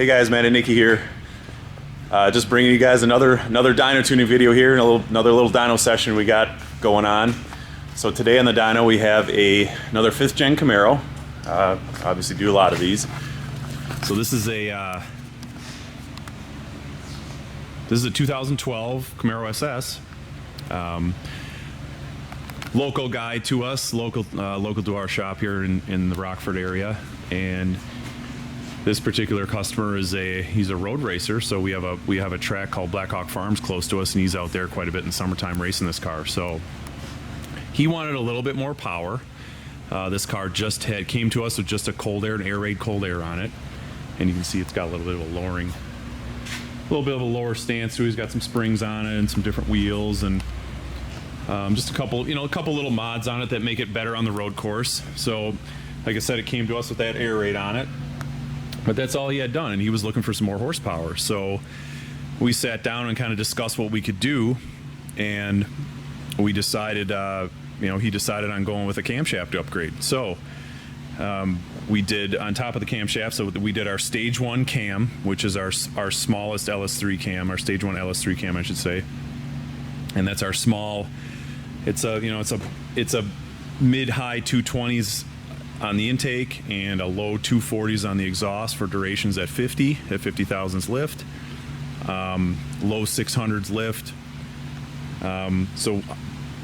Hey guys, Matt and Nickey here. Just bringing you guys another dyno tuning video here, another little dyno session we got going on. So today on the dyno we have another 5th gen Camaro. Obviously do a lot of these. So this is a 2012 Camaro SS. Local guy to us, local to our shop here in the Rockford area, and this particular customer he's a road racer. So we have a track called Black Hawk Farms close to us, and he's out there quite a bit in the summertime racing this car. So he wanted a little bit more power. This car came to us with just a cold air, an Airaid cold air on it, and you can see it's got a little bit of a lowering, a little bit of a lower stance. So he's got some springs on it and some different wheels, and just a couple little mods on it that make it better on the road course. So like I said, it came to us with that Airaid on it, but that's all he had done, and he was looking for some more horsepower. So we sat down and kind of discussed what we could do, and we decided, he decided on going with a camshaft upgrade. So we did, on top of the camshaft, so we did our stage 1 cam, which is our smallest LS3 cam, our stage 1 LS3 cam, I should say. And that's our small, it's a mid-high 220s on the intake and a low 240s on the exhaust for durations at 50 thousandths lift, low 600s lift. So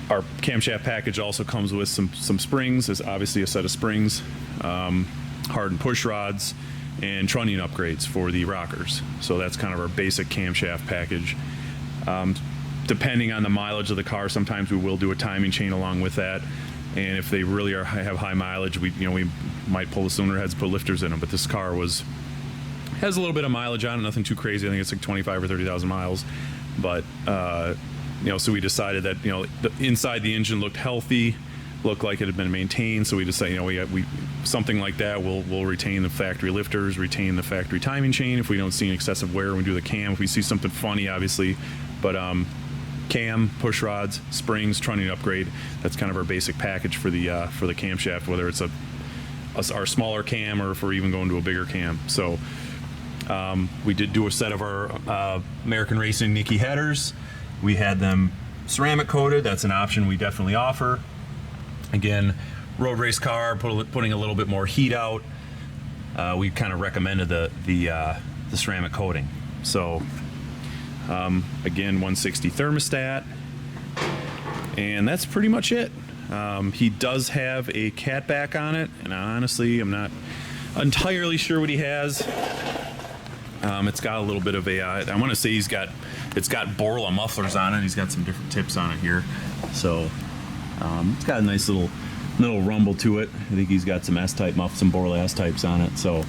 our camshaft package also comes with some springs. There's obviously a set of springs, hardened push rods, and trunnion upgrades for the rockers. So that's kind of our basic camshaft package. Depending on the mileage of the car, sometimes we will do a timing chain along with that. And if they really have high mileage, we might pull the cylinder heads, put lifters in them. But this car has a little bit of mileage on it, nothing too crazy. I think it's like 25 or 30,000 miles. But so we decided that inside the engine looked healthy, looked like it had been maintained. So we decided we something like that, we'll retain the factory lifters, retain the factory timing chain. If we don't see an excessive wear, we do the cam. If we see something funny, obviously, but cam, push rods, springs, trunnion upgrade. That's kind of our basic package for the camshaft, whether it's our smaller cam or if we're even going to a bigger cam. So we did do a set of our American Racing Nickey headers. We had them ceramic coated. That's an option we definitely offer. Again, road race car, putting a little bit more heat out. We kind of recommended the ceramic coating. So again, 160 thermostat, and that's pretty much it. He does have a catback on it, and honestly, I'm not entirely sure what he has. It's got a little bit of I want to say it's got Borla mufflers on it. He's got some different tips on it here, so it's got a nice little rumble to it. I think he's got some S-type some Borla S-types on it. So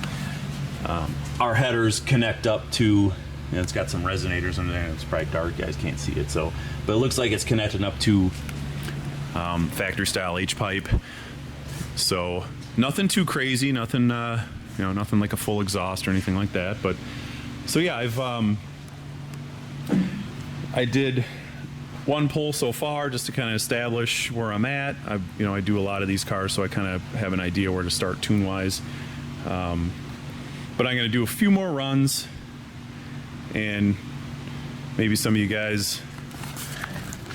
our headers connect up to. And it's got some resonators under there. It's probably dark, you guys can't see it. So, but it looks like it's connected up to factory style H-pipe. So nothing too crazy, nothing nothing like a full exhaust or anything like that. But so yeah, I did one pull so far just to kind of establish where I'm at. I do a lot of these cars, so I kind of have an idea where to start tune wise. But I'm going to do a few more runs. And maybe some of you guys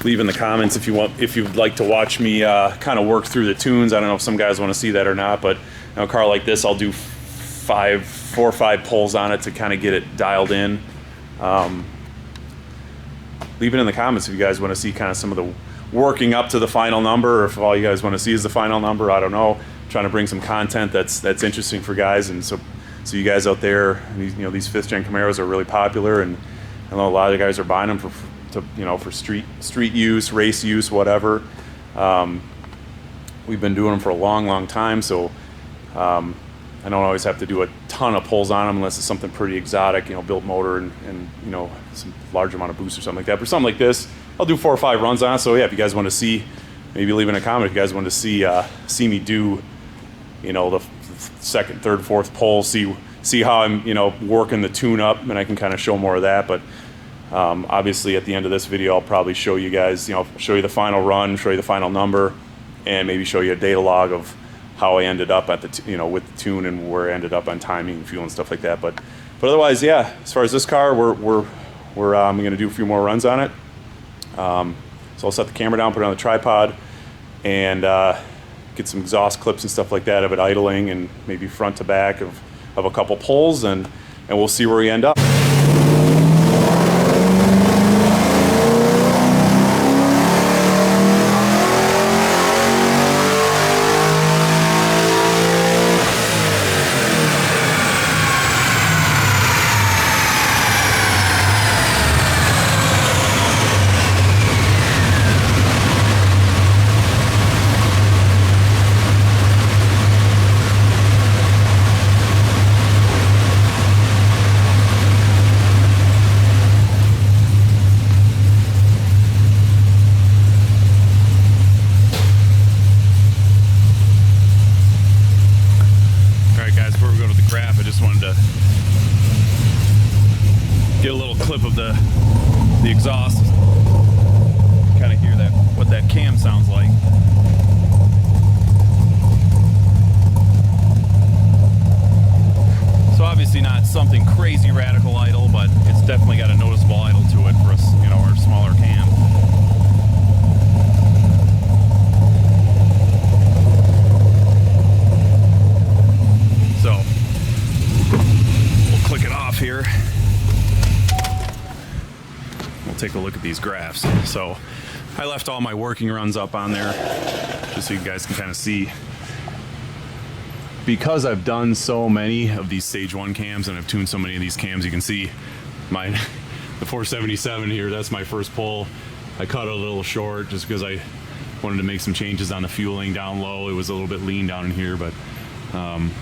leave in the comments if you'd like to watch me kind of work through the tunes. I don't know if some guys want to see that or not, but a car like this, I'll do 4 or 5 pulls on it to kind of get it dialed in. Leave it in the comments if you guys want to see kind of some of the working up to the final number, or if all you guys want to see is the final number. I don't know. I'm trying to bring some content that's interesting for guys, and so you guys out there, these 5th gen Camaros are really popular, and I know a lot of the guys are buying them for street use, race use, whatever. We've been doing them for a long time, so I don't always have to do a ton of pulls on them unless it's something pretty exotic, built motor and some large amount of boost or something like that. But something like this, I'll do 4 or 5 runs on it. So yeah, if you guys want to see, maybe leave in a comment if you guys want to see me do, the second, third, fourth pull, see how I'm working the tune up, and I can kind of show more of that. But obviously at the end of this video, I'll probably show you guys, show you the final run, show you the final number, and maybe show you a data log of how I ended up at the with the tune and where I ended up on timing and fuel and stuff like that. But But otherwise, yeah, as far as this car, we're going to do a few more runs on it. So I'll set the camera down, put it on the tripod, and get some exhaust clips and stuff like that of it idling, and maybe front to back of a couple pulls, and we'll see where we end up. Get a little clip of the exhaust, kind of hear that what that cam sounds like. So obviously not something crazy radical idle, but it's definitely got a noticeable idle to it for us, you know, our smaller cam. So we'll click it off here. We'll take a look at these graphs. So I left all my working runs up on there just so you guys can kind of see. Because I've done so many of these stage 1 cams and I've tuned so many of these cams, you can see the 477 here, that's my first pull. I cut it a little short just because I wanted to make some changes on the fueling down low. It was a little bit lean down in here, but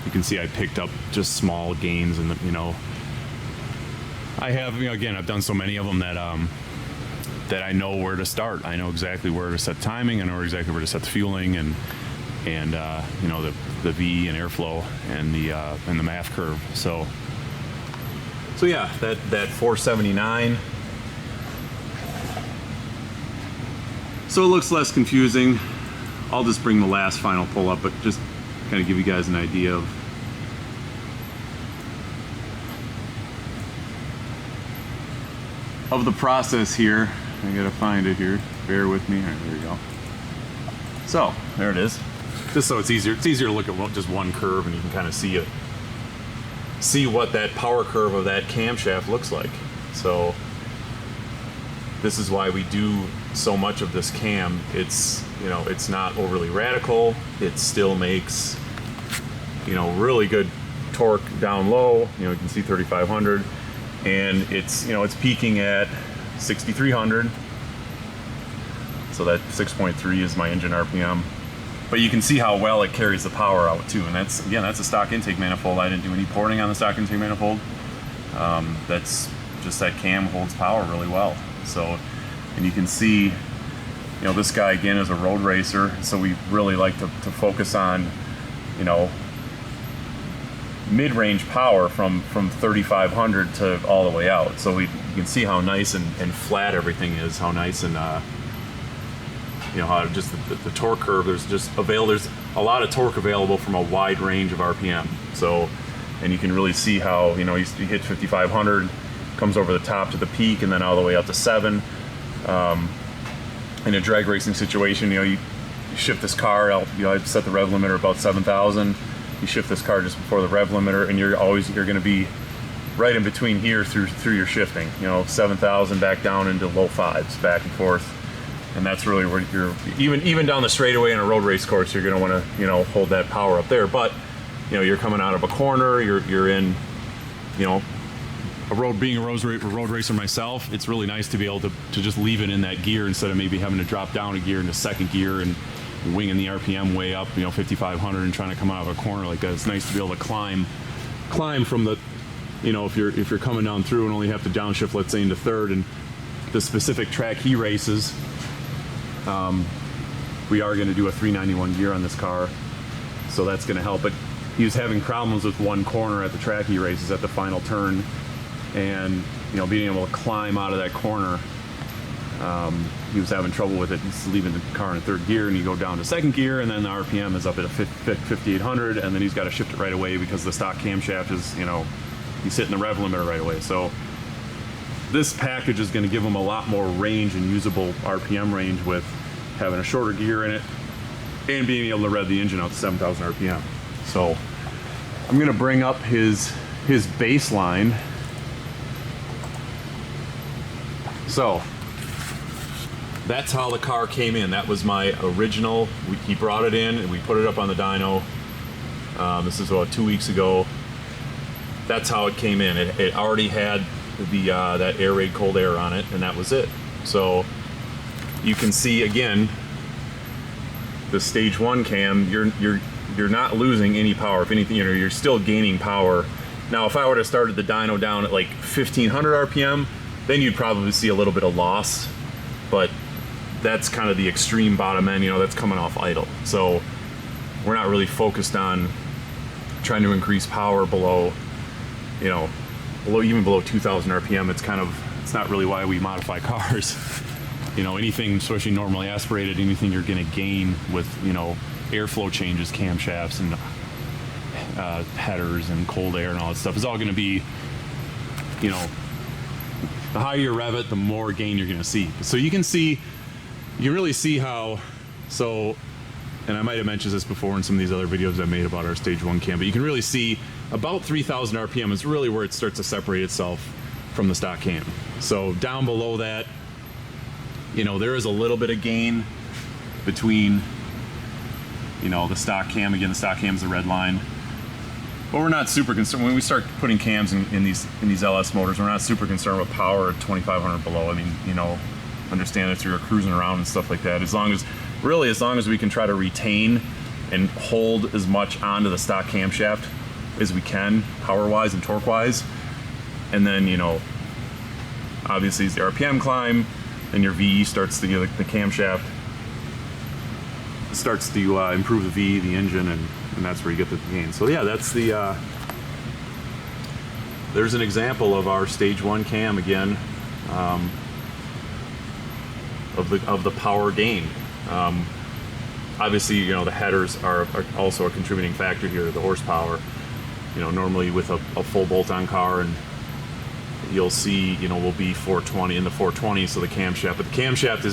you can see I picked up just small gains, and you know, I have, you know, again, I've done so many of them that that I know where to start. I know exactly where to set timing. I know exactly where to set the fueling, and you know, the V and airflow and the MAF curve. So yeah, that 479. So it looks less confusing. I'll just bring the last final pull up, but just kind of give you guys an idea of the process here. I gotta find it here. Bear with me. All right, there we go. So there it is. Just so it's easier to look at just one curve, and you can kind of see what that power curve of that camshaft looks like. So this is why we do so much of this cam. It's, you know, it's not overly radical. It still makes, you know, really good torque down low. You know, you can see 3,500, and it's, you know, it's peaking at 6,300. So that 6.3 is my engine RPM. But you can see how well it carries the power out too, and that's, again, that's a stock intake manifold. I didn't do any porting on the stock intake manifold. That's just, that cam holds power really well. So, and you can see, you know, this guy again is a road racer, so we really like to focus on, you know, mid-range power from 3,500 to all the way out. So you can see how nice and flat everything is, how nice and you know, how just the torque curve, there's a lot of torque available from a wide range of RPM. So, and you can really see how, you know, you hit 5,500, comes over the top to the peak, and then all the way up to 7. In a drag racing situation, you know, you shift this car out, you know, I set the rev limiter about 7,000. You shift this car just before the rev limiter, and you're going to be right in between here through your shifting. You know, 7,000 back down into low 5s, back and forth. And that's really where you're, even down the straightaway in a road race course, you're going to want to, you know, hold that power up there. But, you know, you're coming out of a corner, you're in, you know, being a road racer myself, it's really nice to be able to just leave it in that gear instead of maybe having to drop down a gear into second gear and winging the RPM way up, you know, 5,500, and trying to come out of a corner like that. It's nice to be able to climb from the, you know, if you're coming down through and only have to downshift, let's say, into third, and the specific track he races, we are going to do a 391 gear on this car, so that's going to help. But he was having problems with one corner at the track he races at the final turn, and, you know, being able to climb out of that corner, he was having trouble with it. He's leaving the car in third gear, and you go down to second gear, and then the RPM is up at a 5,800, and then he's got to shift it right away because the stock camshaft is, you know, he's hitting the rev limiter right away. So this package is going to give him a lot more range and usable RPM range with having a shorter gear in it and being able to rev the engine out to 7,000 RPM. So I'm going to bring up his baseline. So that's how the car came in. That was my original. He brought it in and we put it up on the dyno. This is about 2 weeks ago. That's how it came in. It already had the that Airaid cold air on it, and that was it. So you can see again the stage 1 cam. You're not losing any power. If anything, you're still gaining power. Now, if I would have started the dyno down at like 1500 RPM, then you'd probably see a little bit of loss. But that's kind of the extreme bottom end. That's coming off idle. So we're not really focused on trying to increase power below, even below 2,000 RPM. It's not really why we modify cars. Anything, especially normally aspirated, anything you're going to gain with, airflow changes, camshafts and headers and cold air and all that stuff is all going to be, the higher you rev it, the more gain you're going to see. So you can really see how, and I might have mentioned this before in some of these other videos I made about our stage 1 cam, but you can really see about 3,000 RPM is really where it starts to separate itself from the stock cam. So down below that, there is a little bit of gain between, the stock cam. Again, the stock cam is the red line. But we're not super concerned when we start putting cams in these LS motors. We're not super concerned with power at 2,500 below. I mean, understand if you're cruising around and stuff like that. As long as we can try to retain and hold as much onto the stock camshaft as we can, power-wise and torque-wise, and then obviously as the RPM climb, and your VE starts to the camshaft starts to improve the VE, the engine, and that's where you get the gain. So yeah, that's there's an example of our stage 1 cam again, of the power gain. Obviously, the headers are also a contributing factor here, the horsepower. Normally with a full bolt-on car, and you'll see, we'll be 420 in the 420, so the camshaft, but the camshaft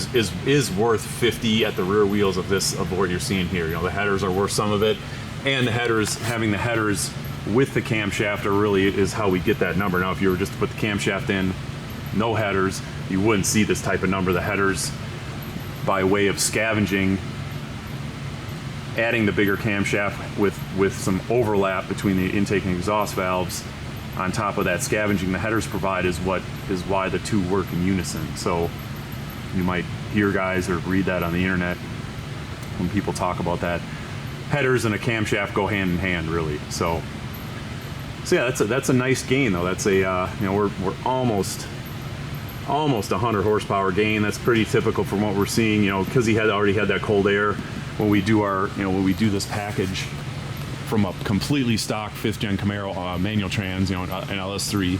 is worth 50 at the rear wheels of what you're seeing here. The headers are worth some of it, and having the headers with the camshaft is how we get that number. Now, if you were just to put the camshaft in, no headers, you wouldn't see this type of number. The headers, by way of scavenging, adding the bigger camshaft with some overlap between the intake and exhaust valves, on top of that scavenging the headers provide is why the two work in unison. So you might hear guys or read that on the internet when people talk about that. Headers and a camshaft go hand in hand, really. So yeah, that's a nice gain though. That's we're almost 100 horsepower gain. That's pretty typical from what we're seeing. Because he already had that cold air. When we do this package from a completely stock 5th gen Camaro manual trans, an LS3,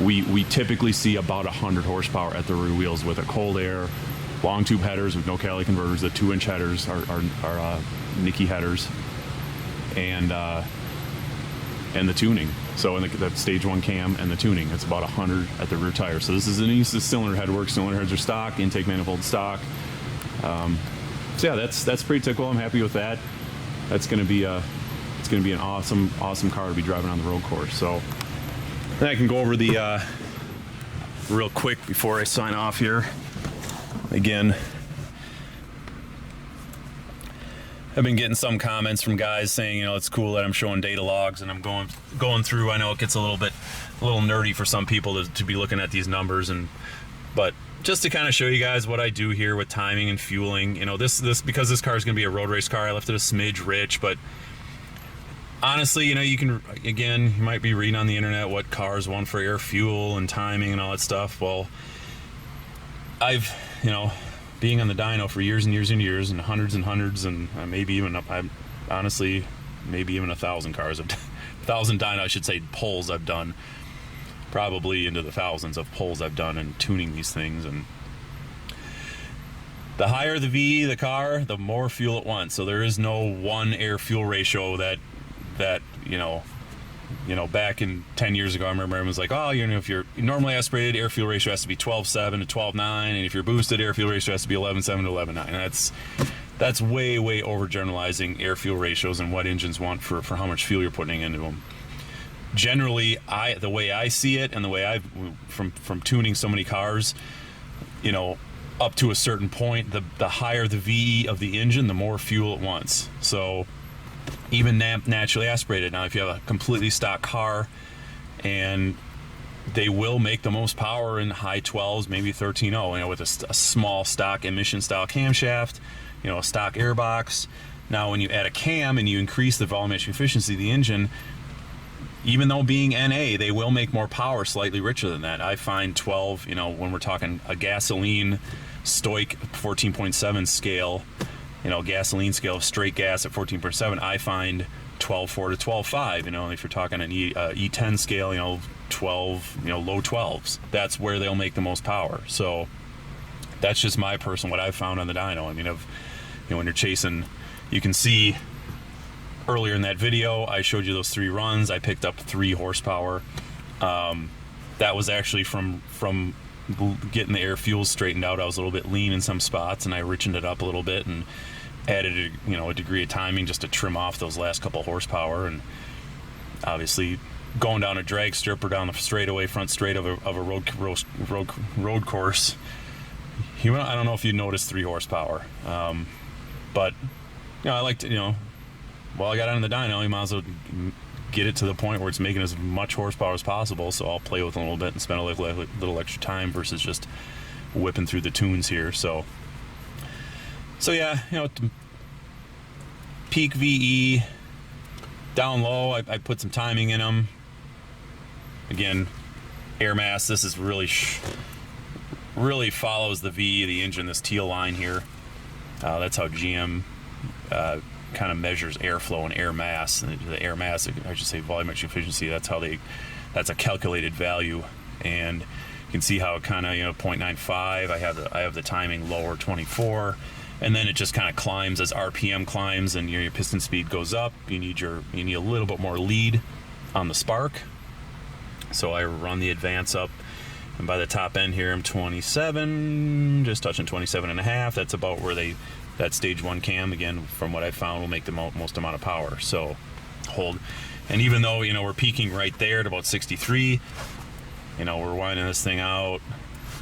we typically see about 100 horsepower at the rear wheels with a cold air, long tube headers with no catalytic converters. The 2-inch headers are Nickey headers, and the tuning. So in the stage 1 cam and the tuning, it's about 100 at the rear tire. So this is the cylinder head work. Cylinder heads are stock, intake manifold stock. So yeah, that's pretty typical. I'm happy with that. That's going to be an awesome car to be driving on the road course. So then I can go over the real quick before I sign off here. Again, I've been getting some comments from guys saying, it's cool that I'm showing data logs and I'm going through. I know it gets a little nerdy for some people to be looking at these numbers, but just to kind of show you guys what I do here with timing and fueling. This because this car is going to be a road race car, I left it a smidge rich, but honestly, you might be reading on the internet what cars want for air fuel and timing and all that stuff. Well, I've, being on the dyno for years and years and years, and hundreds and maybe even maybe even 1,000 cars, 1,000 dyno, I should say, polls I've done. Probably into the thousands of polls I've done in tuning these things, and the higher the VE the car, the more fuel it wants. So there is no one air fuel ratio that You know, back in 10 years ago, I remember everyone was like, oh, you know, if you're normally aspirated, air fuel ratio has to be 12.7 to 12.9, and if you're boosted, air fuel ratio has to be 11.7 to 11.9. That's way overgeneralizing air fuel ratios and what engines want for how much fuel you're putting into them. Generally, the way I see it, and the way from tuning so many cars, you know, up to a certain point, the higher the VE of the engine, the more fuel it wants. So even naturally aspirated. Now, if you have a completely stock car, and they will make the most power in high 12s, maybe 13.0, you know, with a small stock emission style camshaft, you know, a stock airbox. Now, when you add a cam and you increase the volumetric efficiency of the engine, even though being NA, they will make more power slightly richer than that. I find 12, you know, when we're talking a gasoline stoic 14.7 scale, you know, gasoline scale of straight gas at 14.7, I find 12.4 to 12.5. You know, if you're talking an E10 scale, you know, 12, you know, low 12s. That's where they'll make the most power. So that's just my personal, what I've found on the dyno. I mean, you know, when you're chasing, you can see earlier in that video, I showed you those 3 runs. I picked up 3 horsepower. That was actually from getting the air fuel straightened out. I was a little bit lean in some spots, and I richened it up a little bit and added a degree of timing just to trim off those last couple horsepower. And obviously going down a drag strip or down the straightaway front straight of a road course, I don't know if you noticed 3 horsepower, but you know, I like to, you know, while I got on the dyno, you might as well get it to the point where it's making as much horsepower as possible. So I'll play with it a little bit and spend a little extra time versus just whipping through the tunes here. So yeah, you know, peak VE, down low, I put some timing in them. Again, air mass, this is really follows the VE of the engine, this teal line here. That's how GM kind of measures airflow and air mass. And the air mass, I should say volumetric efficiency, that's a calculated value. And you can see how it kind of, you know, 0.95, I have the timing lower 24, and then it just kind of climbs as RPM climbs and your piston speed goes up. You need a little bit more lead on the spark. So I run the advance up, and by the top end here I'm 27, just touching 27.5. That's about where that stage 1 cam, again, from what I found, will make the most amount of power. So hold, and even though, you know, we're peaking right there at about 63, you know, we're winding this thing out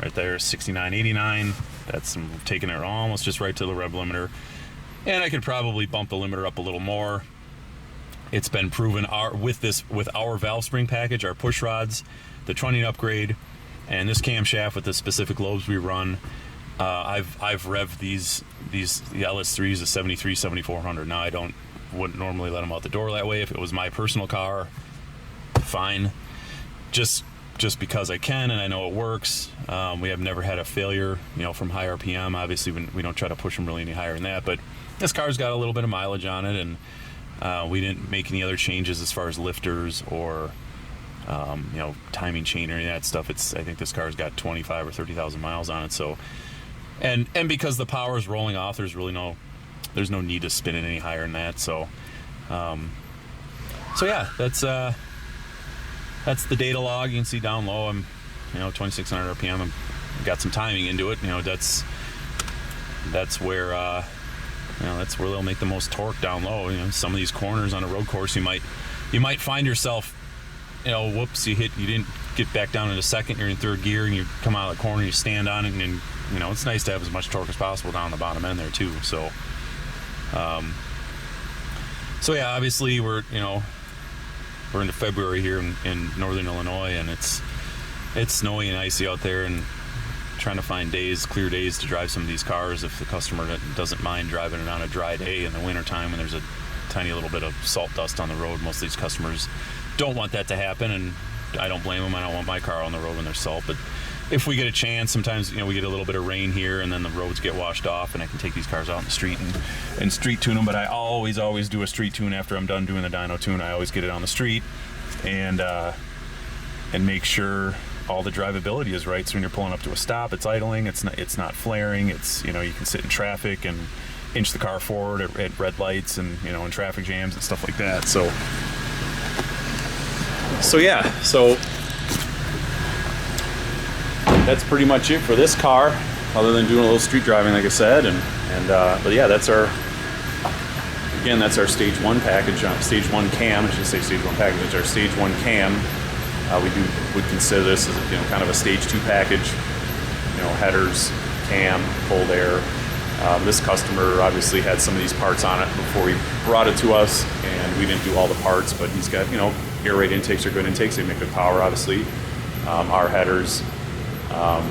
right there, 69, 89. That's taking it almost just right to the rev limiter, and I could probably bump the limiter up a little more. It's been proven with our valve spring package, our push rods, the trunnion upgrade, and this camshaft with the specific lobes we run. I've revved the LS3s to 73, 7400. Now I wouldn't normally let them out the door that way. If it was my personal car, fine. Just because I can and I know it works. We have never had a failure, you know, from high RPM. Obviously, we don't try to push them really any higher than that. But this car's got a little bit of mileage on it, and we didn't make any other changes as far as lifters or you know, timing chain or any of that stuff. I think this car's got 25 or 30,000 miles on it. So. And because the power is rolling off, there's no need to spin it any higher than that. So yeah, that's the data log. You can see down low, I'm, you know, 2600 RPM. I've got some timing into it. You know, that's where you know, that's where they'll make the most torque down low. You know, some of these corners on a road course, you might find yourself, you know, whoops, you didn't get back down in a second. You're in 3rd gear and you come out of the corner, you stand on it, and you know, it's nice to have as much torque as possible down the bottom end there too. So yeah, obviously we're into February here in northern Illinois, and it's snowy and icy out there, and trying to find clear days to drive some of these cars if the customer doesn't mind driving it on a dry day in the wintertime when there's a tiny little bit of salt dust on the road. Most of these customers don't want that to happen, and I don't blame them. I don't want my car on the road when there's salt, but if we get a chance, sometimes, you know, we get a little bit of rain here and then the roads get washed off, and I can take these cars out in the street and street tune them. But I always do a street tune after I'm done doing the dyno tune. I always get it on the street and make sure all the drivability is right. So when you're pulling up to a stop, it's idling, it's not flaring, it's, you know, you can sit in traffic and inch the car forward at red lights and, you know, in traffic jams and stuff like that. So So yeah, so that's pretty much it for this car, other than doing a little street driving, like I said, but yeah, that's our stage 1 package, stage 1 cam. I should say stage 1 package. It's our stage 1 cam. Would consider this as kind of a stage 2 package. Headers, cam, cold air. This customer obviously had some of these parts on it before he brought it to us, and we didn't do all the parts, but he's got, Airaid intakes are good intakes. They make good power, obviously. Our headers, our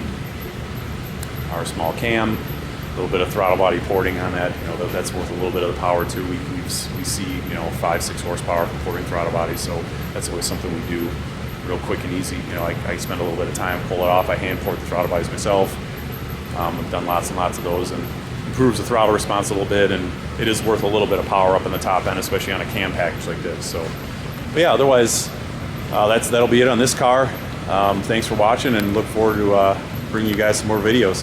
small cam, a little bit of throttle body porting on that. That's worth a little bit of the power too. We see 5-6 horsepower from porting throttle body, so that's always something we do real quick and easy. I spend a little bit of time, pull it off. I hand port the throttle bodies myself. I've done lots and lots of those, and improves the throttle response a little bit, and it is worth a little bit of power up in the top end, especially on a cam package like this. So, but yeah, otherwise, that'll be it on this car. Thanks for watching, and look forward to bringing you guys some more videos.